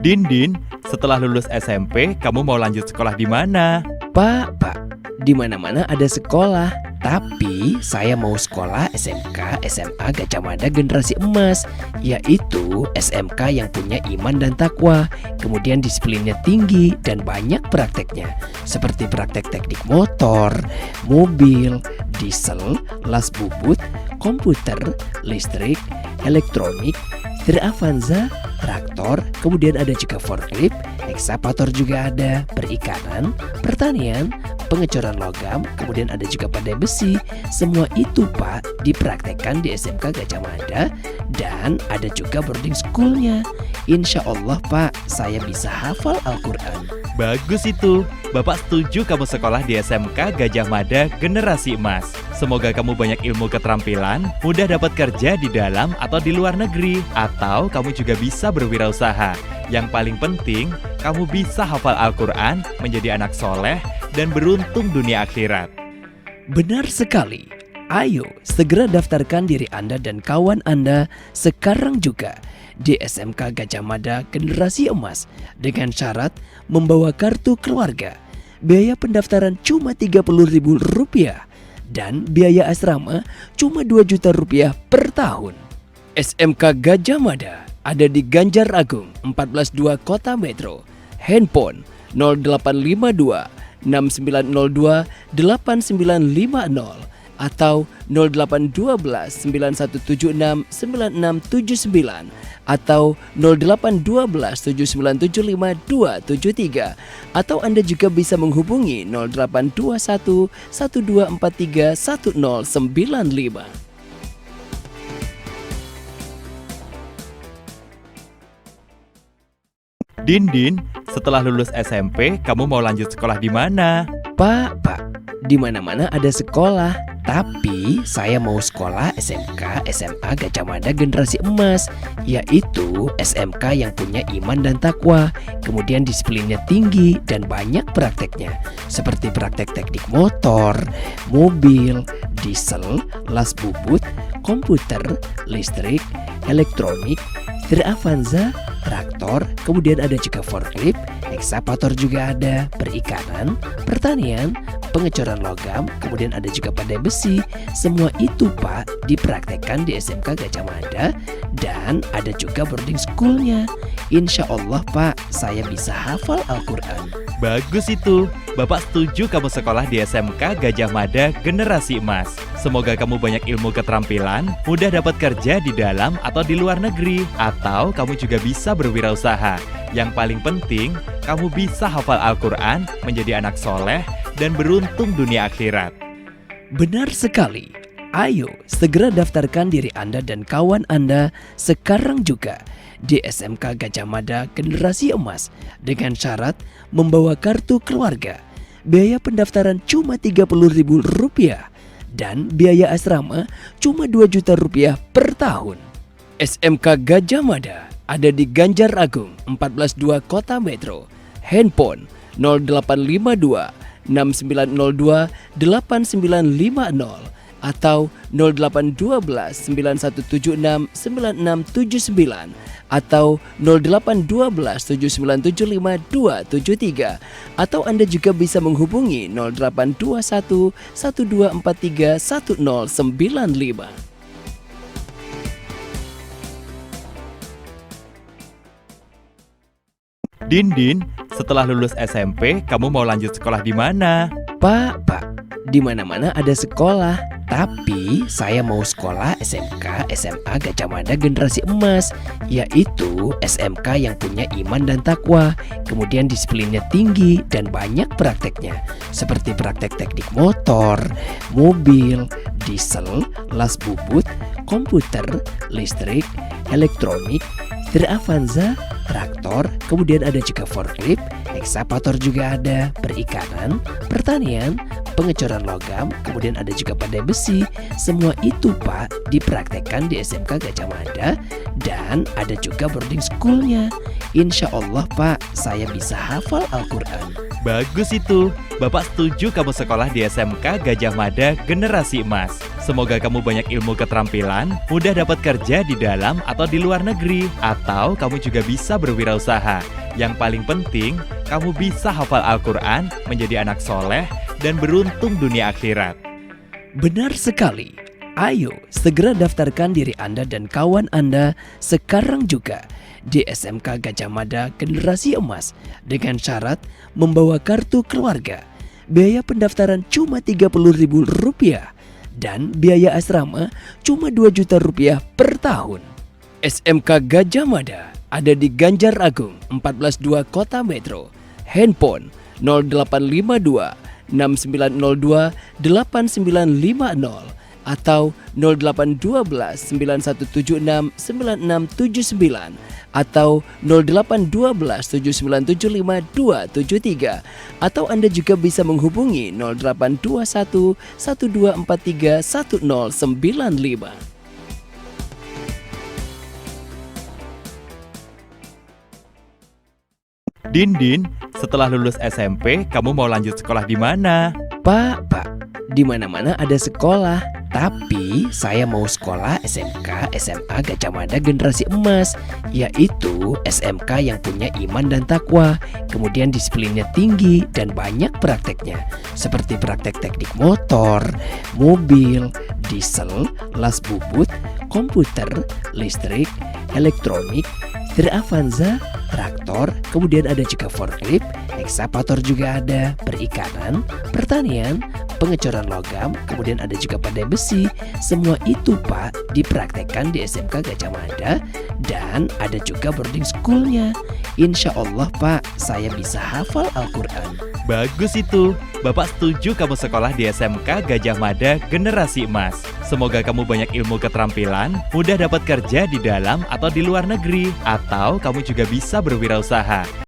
Din, setelah lulus SMP, kamu mau lanjut sekolah di mana? Pak, di mana-mana ada sekolah. Tapi saya mau sekolah SMK SMA Gajah Mada Generasi Emas, yaitu SMK yang punya iman dan takwa, kemudian disiplinnya tinggi dan banyak prakteknya, seperti praktek teknik motor, mobil, diesel, las bubut, komputer, listrik, elektronik, setir Avanza, traktor, kemudian ada juga forklift, ekskavator juga ada, perikanan, pertanian, pengecoran logam, kemudian ada juga pandai besi. Semua itu Pak dipraktekkan di SMK Gajah Mada dan ada juga boarding schoolnya. Insya Allah Pak, saya bisa hafal Al-Quran. Bagus itu. Bapak setuju kamu sekolah di SMK Gajah Mada Generasi Emas. Semoga kamu banyak ilmu keterampilan, mudah dapat kerja di dalam atau di luar negeri, atau kamu juga bisa berwirausaha. Yang paling penting, kamu bisa hafal Al-Quran, menjadi anak soleh, dan beruntung dunia akhirat. Benar sekali. Ayo segera daftarkan diri Anda dan kawan Anda sekarang juga di SMK Gajah Mada Generasi Emas dengan syarat membawa kartu keluarga. Biaya pendaftaran cuma Rp30.000 dan biaya asrama cuma Rp2 juta per tahun. SMK Gajah Mada ada di Ganjar Agung 142 Kota Metro. Handphone 0852 6902 8950 atau 0812 9176 9679 atau 0812 7975 273 atau Anda juga bisa menghubungi 0821 1243 1095. Din, setelah lulus SMP, kamu mau lanjut sekolah di mana? Pak, di mana-mana ada sekolah. Tapi saya mau sekolah SMK SMA Gajah Mada Generasi Emas, yaitu SMK yang punya iman dan takwa, kemudian disiplinnya tinggi dan banyak prakteknya, seperti praktek teknik motor, mobil, diesel, las bubut, komputer, listrik, elektronik, setir Avanza, traktor, kemudian ada juga forklift, ekskavator juga ada, perikanan, pertanian, pengecoran logam, kemudian ada juga pandai besi. Semua itu Pak dipraktekkan di SMK Gajah Mada dan ada juga boarding schoolnya. Insya Allah Pak, saya bisa hafal Al-Quran. Bagus itu. Bapak setuju kamu sekolah di SMK Gajah Mada Generasi Emas. Semoga kamu banyak ilmu keterampilan, mudah dapat kerja di dalam atau di luar negeri, atau kamu juga bisa berwirausaha. Yang paling penting, kamu bisa hafal Al-Quran, menjadi anak soleh, dan beruntung dunia akhirat. Benar sekali. Ayo segera daftarkan diri Anda dan kawan Anda sekarang juga di SMK Gajah Mada Generasi Emas dengan syarat membawa kartu keluarga. Biaya pendaftaran cuma Rp30.000 dan biaya asrama cuma Rp2 juta per tahun. SMK Gajah Mada ada di Ganjar Agung 142 Kota Metro. Handphone 0852 6902 8950 atau 0812 9176 9679 atau 0812 7975 273 atau Anda juga bisa menghubungi 0821 1243 1095. Din, setelah lulus SMP, kamu mau lanjut sekolah di mana? Pak, di mana-mana ada sekolah. Tapi saya mau sekolah SMK SMA Gajah Mada Generasi Emas, yaitu SMK yang punya iman dan takwa, kemudian disiplinnya tinggi dan banyak prakteknya, seperti praktek teknik motor, mobil, diesel, las bubut, komputer, listrik, elektronik, setir Avanza, traktor, kemudian ada juga forklift, ekskavator juga ada, perikanan, pertanian, pengecoran logam, kemudian ada juga pandai besi. Semua itu Pak dipraktekkan di SMK Gajah Mada dan ada juga boarding schoolnya. Insya Allah Pak, saya bisa hafal Al-Quran. Bagus itu. Bapak setuju kamu sekolah di SMK Gajah Mada Generasi Emas. Semoga kamu banyak ilmu keterampilan, mudah dapat kerja di dalam atau di luar negeri, atau kamu juga bisa berwirausaha. Yang paling penting, kamu bisa hafal Al-Quran, menjadi anak soleh, dan beruntung dunia akhirat. Benar sekali. Ayo segera daftarkan diri Anda dan kawan Anda sekarang juga di SMK Gajah Mada Generasi Emas dengan syarat membawa kartu keluarga. Biaya pendaftaran cuma Rp30.000 dan biaya asrama cuma Rp2.000.000 per tahun. SMK Gajah Mada ada di Ganjar Agung 142 Kota Metro. Handphone 0852 6902 8950 atau 0812 9176 9679 atau 0812 7975 273 atau Anda juga bisa menghubungi 0821 1243 1095. Din, setelah lulus SMP, kamu mau lanjut sekolah di mana? Pak, di mana-mana ada sekolah, tapi saya mau sekolah SMK SMA Gajah Mada Generasi Emas, yaitu SMK yang punya iman dan takwa, kemudian disiplinnya tinggi dan banyak prakteknya, seperti praktek teknik motor, mobil, diesel, las bubut, komputer, listrik, elektronik, setir Avanza, traktor, kemudian ada juga forklift, ekskavator juga ada, perikanan, pertanian, pengecoran logam, kemudian ada juga pandai besi. Semua itu Pak dipraktekkan di SMK Gajah Mada dan ada juga boarding schoolnya. Insya Allah Pak, saya bisa hafal Al-Quran. Bagus itu. Bapak setuju kamu sekolah di SMK Gajah Mada Generasi Emas. Semoga kamu banyak ilmu keterampilan, mudah dapat kerja di dalam atau di luar negeri, atau kamu juga bisa berwirausaha.